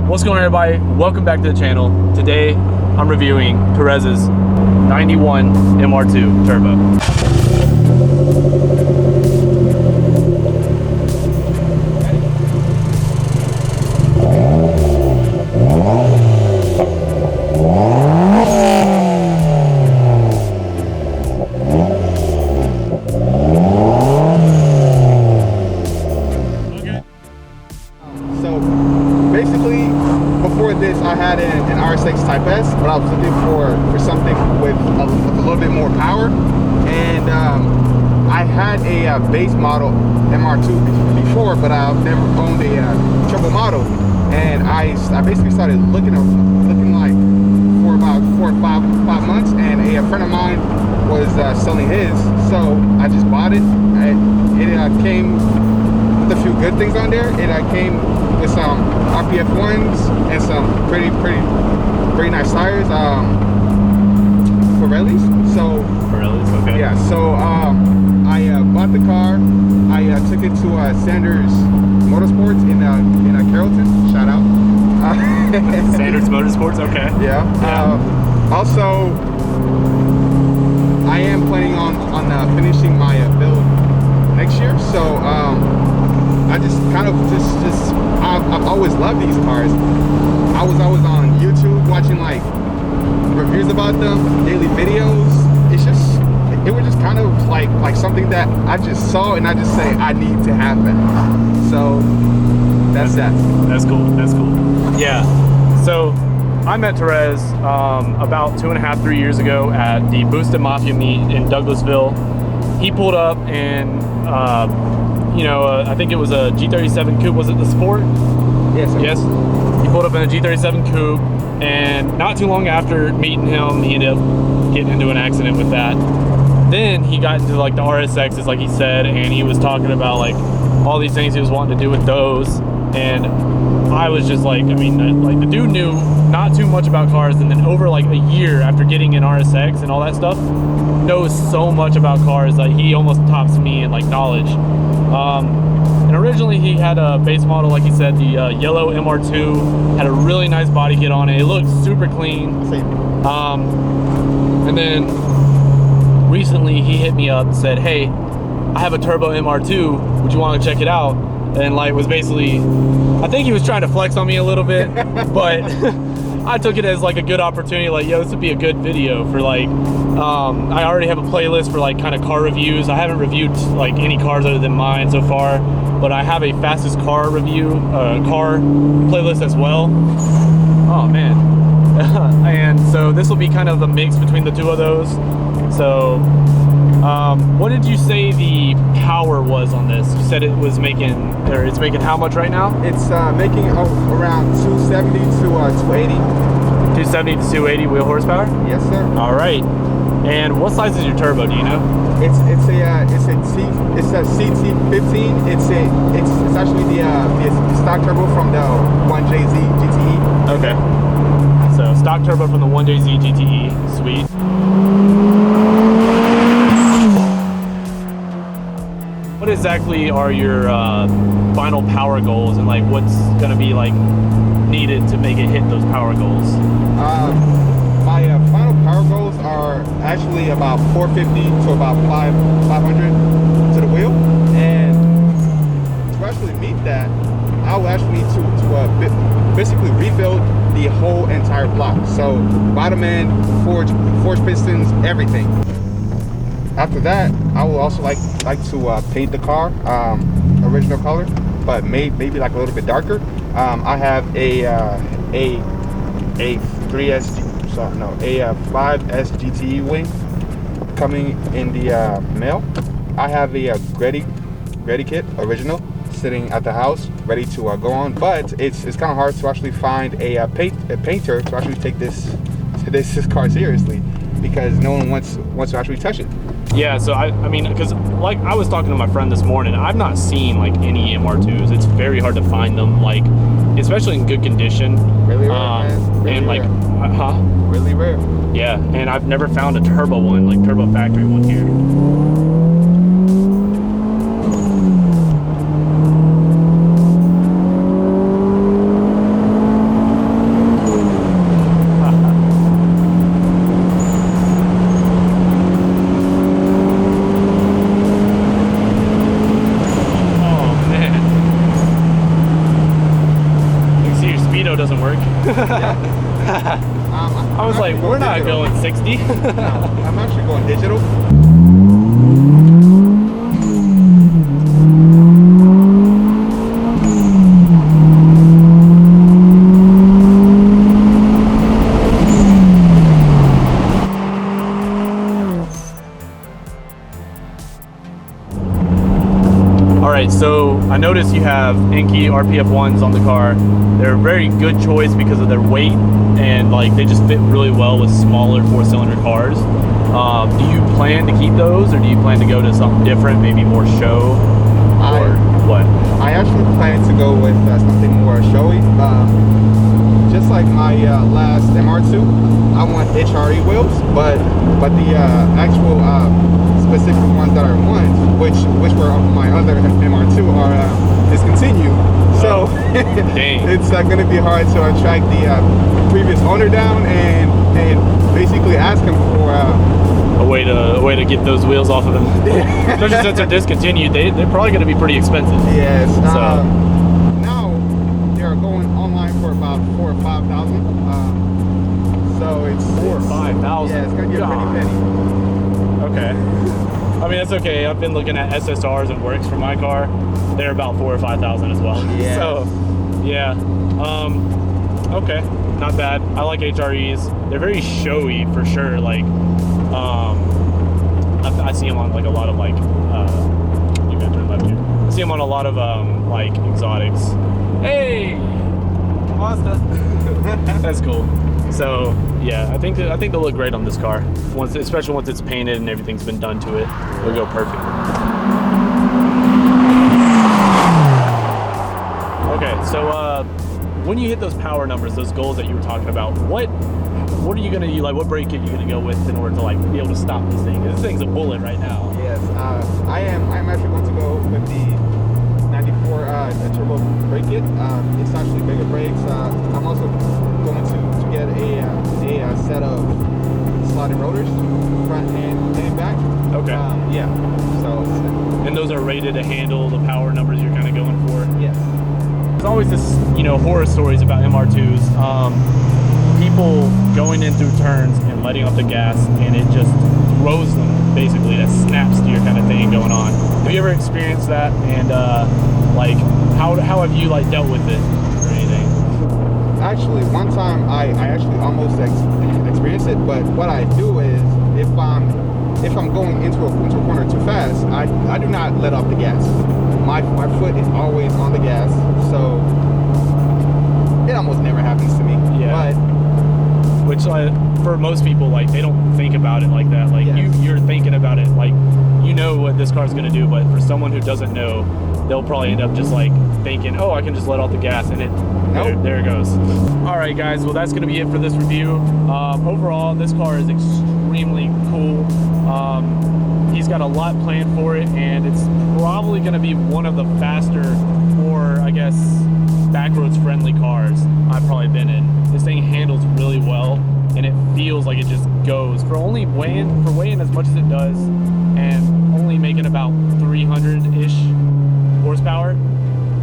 What's going on, everybody? Welcome back to the channel. Today I'm reviewing Perez's 91 MR2 Turbo. Basically, before this, I had an RSX Type S, but I was looking for something with a little bit more power. And I had a base model MR2 before, but I've never owned a turbo model. And I basically started looking like for about 4 or 5 months, and a friend of mine was selling his, so I just bought it. It came with a few good things on there. It came with some RPF ones and some pretty nice tires, Pirellis. So Pirellis, okay. Yeah. So I bought the car. I took it to Sanders Motorsports in Carrollton. Shout out. Sanders Motorsports, okay. Yeah. Also, I am planning on finishing my build next year. So I just kind of I've always loved these cars. I was always on YouTube watching like reviews about them, daily videos. It was just kind of like something that I just saw and I just say I need to happen. So that's that. That's cool. That's cool. Yeah. So I met Perez about 2.5–3 years ago at the Boosted Mafia meet in Douglasville. He pulled up and I think it was a G37 coupe. Was it the Sport? Yes, sir. Yes. He pulled up in a G37 coupe, and not too long after meeting him, he ended up getting into an accident with that. Then he got into like the RSXs, like he said, and he was talking about like all these things he was wanting to do with those. And I was just like, I mean, like the dude knew not too much about cars, and then over like a year after getting an RSX and all that stuff, knows so much about cars. Like he almost tops me in like knowledge. And originally he had a base model, like he said, the yellow MR2, had a really nice body kit on it. It looked super clean. And then recently he hit me up and said, hey, I have a turbo MR2, would you want to check it out? And like was basically, I think he was trying to flex on me a little bit, but I took it as like a good opportunity, like, yo, this would be a good video for like, I already have a playlist for like kind of car reviews. I haven't reviewed like any cars other than mine so far, but I have a fastest car review, car playlist as well. Oh man. And so this will be kind of a mix between the two of those. So what did you say the power was on this? You said it was making, or it's making how much right now? It's making around 270 to 280. 270 to 280 wheel horsepower? Yes, sir. All right. And what size is your turbo? Do you know? It's a CT15. It's actually the stock turbo from the 1JZ GTE. Okay. So stock turbo from the 1JZ GTE. Sweet. What exactly are your final power goals, and like what's going to be like needed to make it hit those power goals? My final power goals are actually about 450 to about 500 to the wheel, and to actually meet that, I will actually need to basically rebuild the whole entire block. So bottom end, forged pistons, everything. After that, I will also like to paint the car original color, but maybe like a little bit darker. I have a 5S GTE wing coming in the mail. I have a ready kit original sitting at the house ready to go on, but it's kind of hard to actually find a painter to actually take this car seriously, because no one wants to actually touch it. Yeah, so I mean, because like I was talking to my friend this morning, I've not seen like any MR2s. It's very hard to find them, like especially in good condition. Really rare, man. Really and rare. like, really rare. Yeah, and I've never found a turbo one, like turbo factory one here. magneto doesn't work. I was like, we're not going 60. No, I'm actually going digital. Alright, so I noticed you have Enki RPF1s on the car. They're a very good choice because of their weight, and like they just fit really well with smaller 4-cylinder cars. Do you plan to keep those, or do you plan to go to something different, maybe more show, or what? I actually plan to go with something more showy. Just like my last MR2, I want HRE wheels, but the actual specific ones that are ones, which were on my other MR2, are discontinued. So it's going to be hard to track the previous owner down and basically ask him for a way to get those wheels off of them. Especially since they're discontinued, they're probably going to be pretty expensive. Yes. So now they're going online for about $4,000 or $5,000. So it's $4,000 or $5,000. Yeah, it's going to get pretty penny. Okay. I mean, that's okay. I've been looking at SSRs and works for my car. They're about $4,000 or $5,000 as well. Yes. So, yeah. Okay. Not bad. I like HREs. They're very showy for sure. Like, I see them on like a lot of like, you gotta turn left here. I see them on a lot of like exotics. Hey, Mazda. That's cool. So yeah, I think they'll look great on this car. Especially once it's painted and everything's been done to it, it'll go perfect. Okay, so when you hit those power numbers, those goals that you were talking about, what are you gonna do? Like, what brake kit are you gonna go with in order to like be able to stop this thing? This thing's a bullet right now. Yes, I'm actually going to go with the 94 turbo brake kit. It's actually bigger brakes. I'm also going to get a set of sliding rotors, front and back. Okay. Yeah. So. And those are rated to handle the power numbers you're kind of going for. Yes. There's always this, horror stories about MR2s. People going in through turns and letting off the gas, and it just throws them. Basically, that snap steer kind of thing going on. Have you ever experienced that? And like, how have you like dealt with it or anything? Actually, one time I actually almost experienced it, but what I do is if I'm going into a corner too fast, I do not let off the gas. My foot is always on the gas, so it almost never happens to me. Yeah. But which for most people, like, they don't think about it like that. Like, yes. You're thinking about it like you know what this car's gonna do, but for someone who doesn't know, they'll probably end up just like thinking, oh, I can just let off the gas, and there it goes. All right, guys, well, that's gonna be it for this review. Overall, this car is extremely cool. He's got a lot planned for it, and it's probably gonna be one of the faster, or I guess backroads friendly cars I've probably been in. This thing handles really well, and it feels like it just goes for weighing as much as it does, and only making about 300-ish horsepower.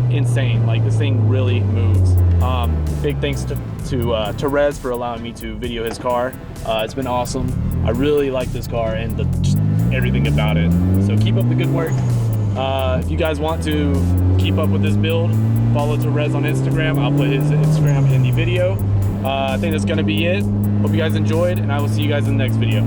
Insane. Like, this thing really moves. Big thanks to Rez for allowing me to video his car. It's been awesome. I really like this car and just everything about it. So keep up the good work. If you guys want to keep up with this build, follow Rez on Instagram. I'll put his Instagram in the video. I think that's gonna be it. Hope you guys enjoyed, and I will see you guys in the next video.